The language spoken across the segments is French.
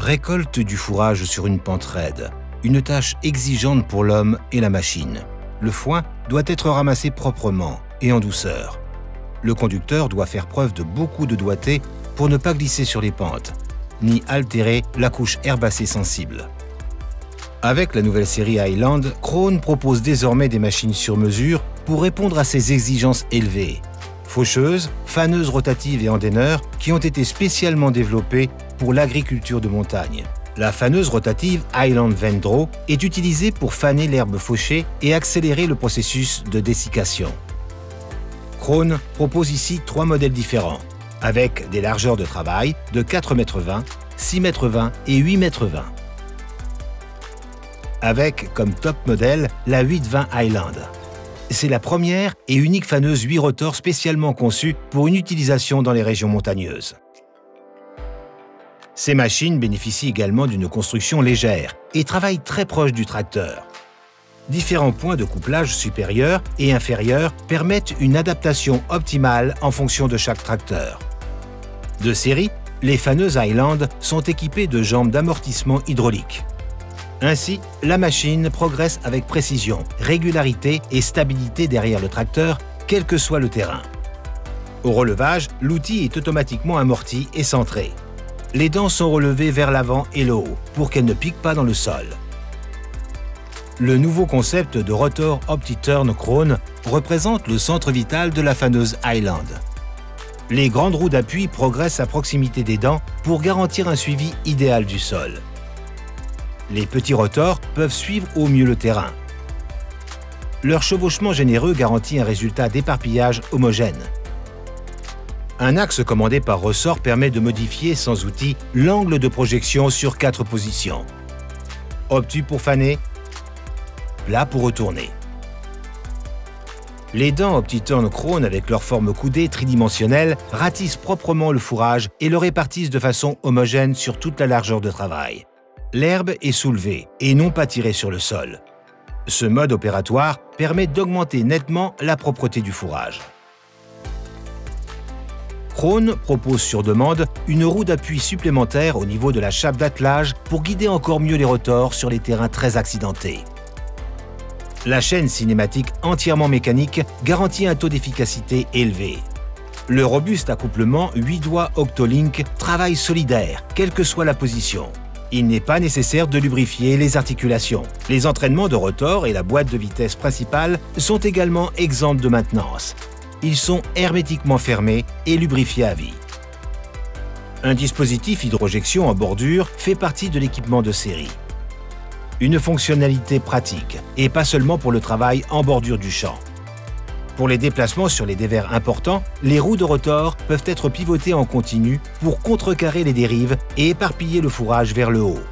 Récolte du fourrage sur une pente raide, une tâche exigeante pour l'homme et la machine. Le foin doit être ramassé proprement et en douceur. Le conducteur doit faire preuve de beaucoup de doigté pour ne pas glisser sur les pentes, ni altérer la couche herbacée sensible. Avec la nouvelle série Highland, Krone propose désormais des machines sur mesure pour répondre à ces exigences élevées. Faucheuses, faneuses rotatives et endaineurs qui ont été spécialement développées pour l'agriculture de montagne. La faneuse rotative Highland Vendro est utilisée pour faner l'herbe fauchée et accélérer le processus de dessiccation. Krone propose ici 3 modèles différents, avec des largeurs de travail de 4,20 m, 6,20 m et 8,20 m. Avec comme top modèle la 820 Highland. C'est la première et unique faneuse 8 rotors spécialement conçue pour une utilisation dans les régions montagneuses. Ces machines bénéficient également d'une construction légère et travaillent très proche du tracteur. Différents points de couplage supérieurs et inférieurs permettent une adaptation optimale en fonction de chaque tracteur. De série, les faneuses Highland sont équipées de jambes d'amortissement hydraulique. Ainsi, la machine progresse avec précision, régularité et stabilité derrière le tracteur, quel que soit le terrain. Au relevage, l'outil est automatiquement amorti et centré. Les dents sont relevées vers l'avant et le haut pour qu'elles ne piquent pas dans le sol. Le nouveau concept de rotor OptiTurn Krone représente le centre vital de la faneuse Highland. Les grandes roues d'appui progressent à proximité des dents pour garantir un suivi idéal du sol. Les petits rotors peuvent suivre au mieux le terrain. Leur chevauchement généreux garantit un résultat d'éparpillage homogène. Un axe commandé par ressort permet de modifier sans outil l'angle de projection sur 4 positions. Obtus pour faner, plat pour retourner. Les dents OptiTurn Krone avec leur forme coudée tridimensionnelle ratissent proprement le fourrage et le répartissent de façon homogène sur toute la largeur de travail. L'herbe est soulevée et non pas tirée sur le sol. Ce mode opératoire permet d'augmenter nettement la propreté du fourrage. Krone propose sur demande une roue d'appui supplémentaire au niveau de la chape d'attelage pour guider encore mieux les rotors sur les terrains très accidentés. La chaîne cinématique entièrement mécanique garantit un taux d'efficacité élevé. Le robuste accouplement 8 doigts Octolink travaille solidaire, quelle que soit la position. Il n'est pas nécessaire de lubrifier les articulations. Les entraînements de rotor et la boîte de vitesse principale sont également exempts de maintenance. Ils sont hermétiquement fermés et lubrifiés à vie. Un dispositif hydrojection en bordure fait partie de l'équipement de série. Une fonctionnalité pratique, et pas seulement pour le travail en bordure du champ. Pour les déplacements sur les dévers importants, les roues de rotor peuvent être pivotées en continu pour contrecarrer les dérives et éparpiller le fourrage vers le haut.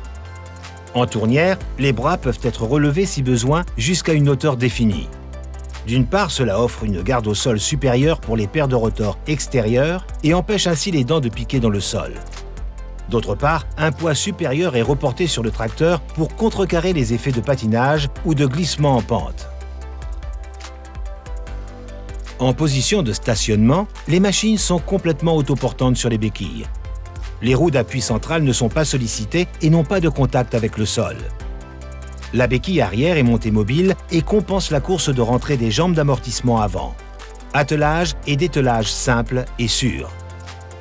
En tournière, les bras peuvent être relevés si besoin jusqu'à une hauteur définie. D'une part, cela offre une garde au sol supérieure pour les paires de rotors extérieures et empêche ainsi les dents de piquer dans le sol. D'autre part, un poids supérieur est reporté sur le tracteur pour contrecarrer les effets de patinage ou de glissement en pente. En position de stationnement, les machines sont complètement autoportantes sur les béquilles. Les roues d'appui centrales ne sont pas sollicitées et n'ont pas de contact avec le sol. La béquille arrière est montée mobile et compense la course de rentrée des jambes d'amortissement avant. Attelage et dételage simple et sûr.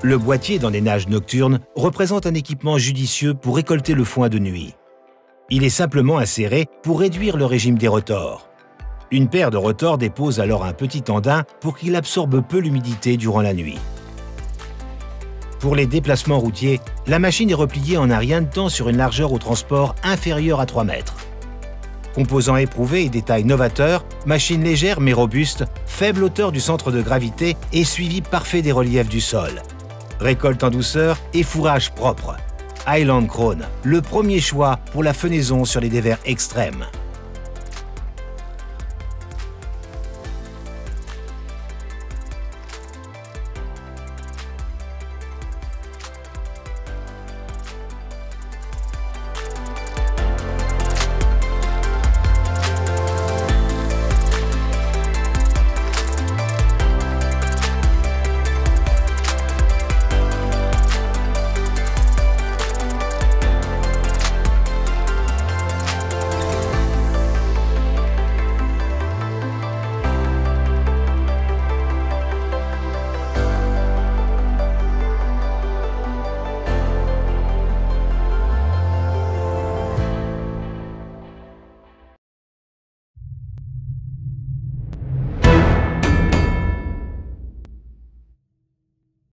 Le boîtier d'endainage nocturne représente un équipement judicieux pour récolter le foin de nuit. Il est simplement inséré pour réduire le régime des rotors. Une paire de rotors dépose alors un petit andain pour qu'il absorbe peu l'humidité durant la nuit. Pour les déplacements routiers, la machine est repliée en un rien de temps sur une largeur au transport inférieure à 3 mètres. Composants éprouvés et détails novateurs, machine légère mais robuste, faible hauteur du centre de gravité et suivi parfait des reliefs du sol. Récolte en douceur et fourrage propre. Highland Krone, le premier choix pour la fenaison sur les dévers extrêmes.